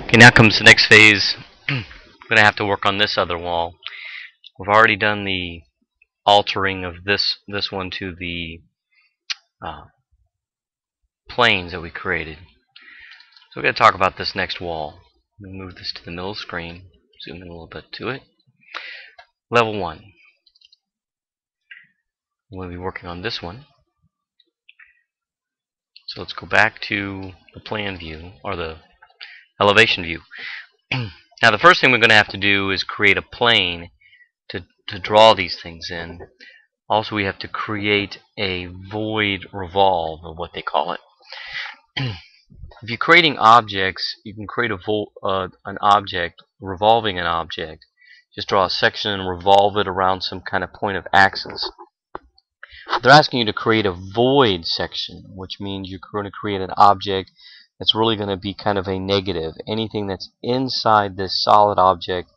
Okay, now comes the next phase. I'm going to have to work on this other wall. We've already done the altering of this one to the uh, planes that we created. So we're going to talk about this next wall. Let me move this to the middle of the screen. Zoom in a little bit to it. Level 1. We'll be working on this one. So let's go back to the plan view, or the elevation view. Now the first thing we're going to have to do is create a plane to draw these things in. Also, we have to create a void revolve, or what they call it. If you're creating objects, you can create an object, revolving an object. Just draw a section and revolve it around some kind of point of axis. They're asking you to create a void section, which means you're going to create an object that's really going to be kind of a negative. Anything that's inside this solid object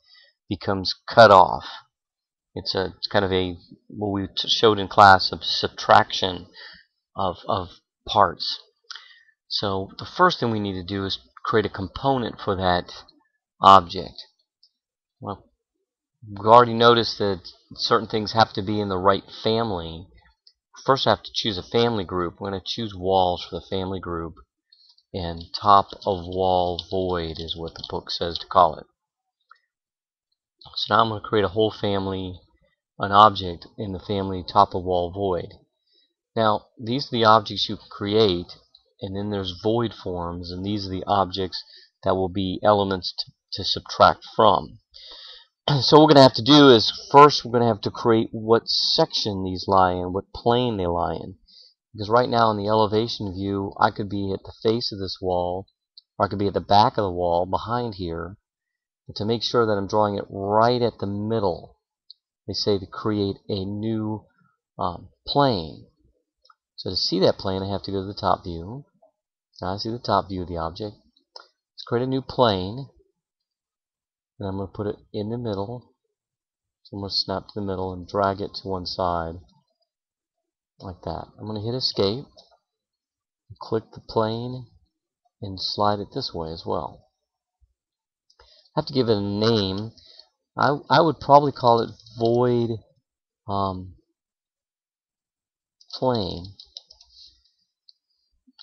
becomes cut off. It's kind of a, what we showed in class, of subtraction of parts. So the first thing we need to do is create a component for that object. Well, we've already noticed that certain things have to be in the right family. First I have to choose a family group. We're going to choose walls for the family group, and top of wall void is what the book says to call it. So now I'm going to create a whole family, an object in the family top of wall void. Now these are the objects you can create, and then there's void forms, and these are the objects that will be elements to subtract from. So what we're going to have to do is, first we're going to have to create what section these lie in, what plane they lie in. Because right now in the elevation view, I could be at the face of this wall, or I could be at the back of the wall behind here. But to make sure that I'm drawing it right at the middle, they say to create a new plane. So to see that plane, I have to go to the top view. Now I see the top view of the object. Let's create a new plane. And I'm going to put it in the middle. So I'm going to snap to the middle and drag it to one side. Like that. I'm going to hit escape. Click the plane and slide it this way as well. I have to give it a name. I would probably call it void plane,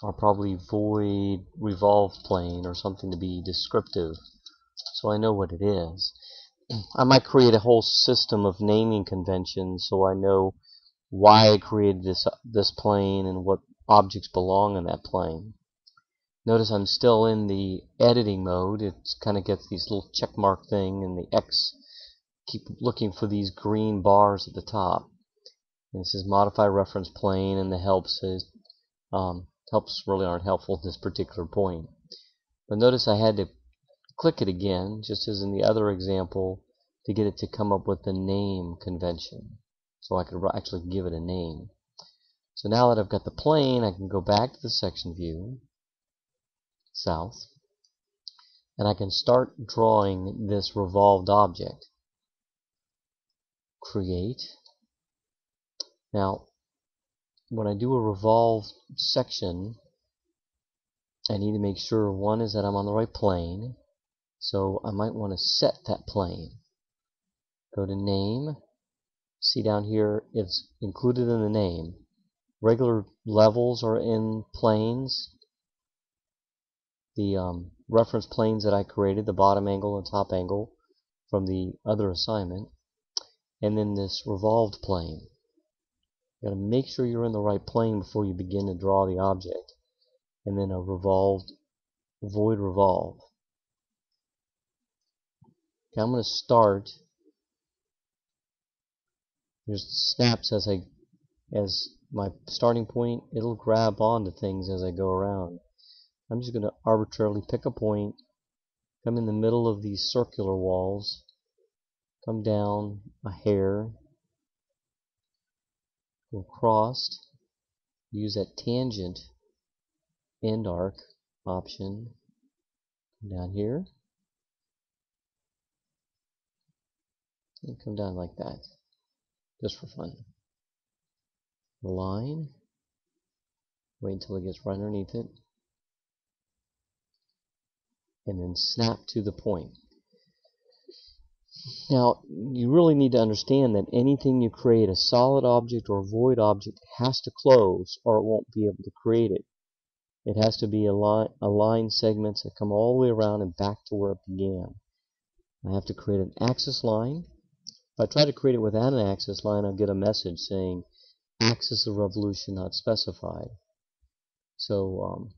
or probably void revolve plane, or something to be descriptive, so I know what it is. I might create a whole system of naming conventions so I know why I created this plane and what objects belong in that plane. Notice I'm still in the editing mode. It kind of gets these little check mark thing and the X. Keep looking for these green bars at the top. And it says modify reference plane, and the helps is helps really aren't helpful at this particular point. But notice I had to click it again, just as in the other example, to get it to come up with the name convention, so I could actually give it a name. So now that I've got the plane, I can go back to the section view, south, and I can start drawing this revolved object. Create. Now, when I do a revolve section, I need to make sure, one is that I'm on the right plane, so I might want to set that plane. Go to name. See down here, it's included in the name. Regular levels are in planes. The reference planes that I created, the bottom angle and top angle from the other assignment, and then this revolved plane. You got to make sure you're in the right plane before you begin to draw the object, and then a revolved void revolve. Okay, I'm going to start. There's snaps as my starting point. It'll grab onto things as I go around. I'm just going to arbitrarily pick a point, come in the middle of these circular walls, come down a hair, go across, use that tangent end arc option, come down here, and come down like that, just for fun. Line, wait until it gets right underneath it, and then snap to the point. Now, you really need to understand that anything you create, a solid object or a void object, has to close or it won't be able to create it. It has to be aligned segments that come all the way around and back to where it began. I have to create an axis line. If I try to create it without an axis line, I'll get a message saying axis of revolution not specified. So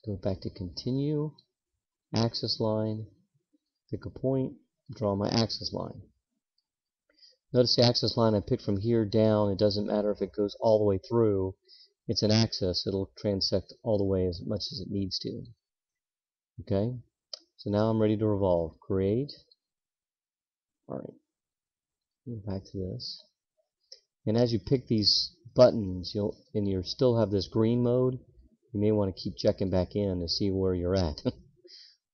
go back to continue, axis line, pick a point, draw my axis line. Notice the axis line I picked from here down. It doesn't matter if it goes all the way through. It's an axis. It'll transect all the way as much as it needs to. Okay? So now I'm ready to revolve. Create. Alright. Back to this. And as you pick these buttons, and you still have this green mode, you may want to keep checking back in to see where you're at.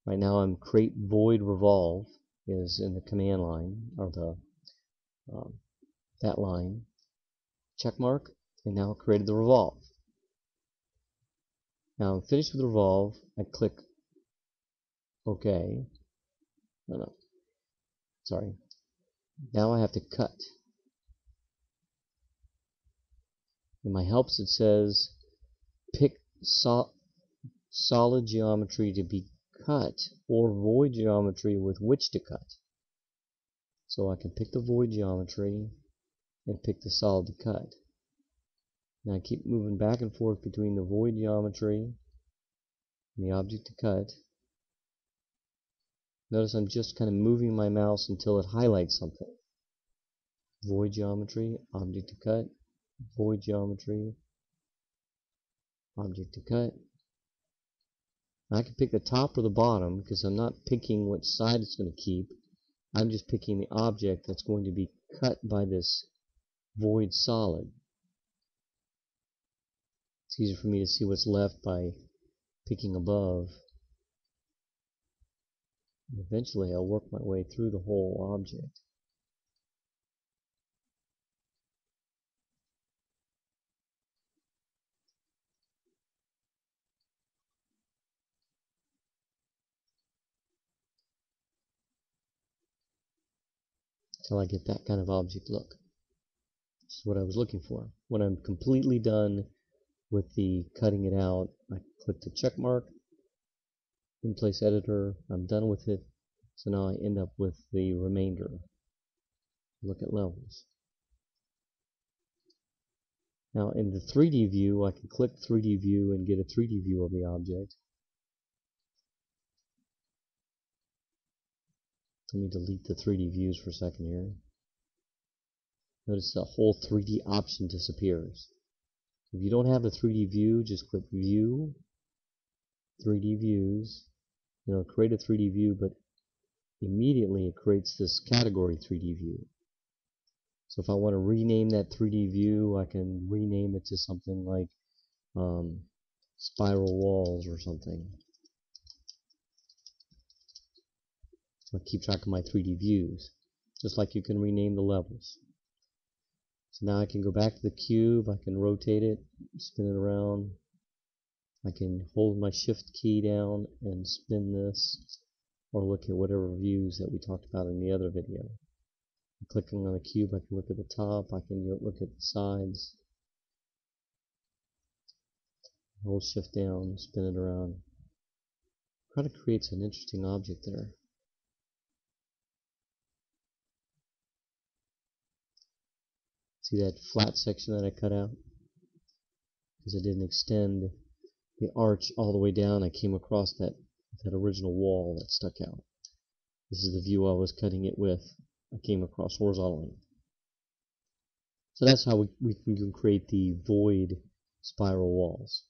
Right now I'm create void revolve is in the command line, or the that line. Check mark, and now created the revolve. Now I'm finished with the revolve. I click OK. No. Sorry. Now I have to cut. In my helps it says pick solid geometry to be cut or void geometry with which to cut. So I can pick the void geometry and pick the solid to cut. Now I keep moving back and forth between the void geometry and the object to cut. Notice I'm just kind of moving my mouse until it highlights something. Void geometry, object to cut, void geometry, object to cut. Now I can pick the top or the bottom because I'm not picking which side it's going to keep. I'm just picking the object that's going to be cut by this void solid. It's easier for me to see what's left by picking above. And eventually I'll work my way through the whole object. Until I get that kind of object look. This is what I was looking for. When I'm completely done with the cutting it out, I click the check mark, in place editor, I'm done with it. So now I end up with the remainder. Look at levels. Now in the 3D view, I can click 3D view and get a 3D view of the object. Let me delete the 3D views for a second here. Notice the whole 3D option disappears. If you don't have a 3D view, just click View, 3D Views. It'll create a 3D view, but immediately it creates this category 3D view. So if I want to rename that 3D view, I can rename it to something like spiral walls or something. So I keep track of my 3D views, just like you can rename the levels. So now I can go back to the cube, I can rotate it, spin it around. I can hold my shift key down and spin this, or look at whatever views that we talked about in the other video. Clicking on the cube, I can look at the top, I can look at the sides. Hold shift down, spin it around. Kind of creates an interesting object there. See that flat section that I cut out? Because I didn't extend the arch all the way down, I came across that original wall that stuck out. This is the view I was cutting it with. I came across horizontally. So that's how we can create the void spiral walls.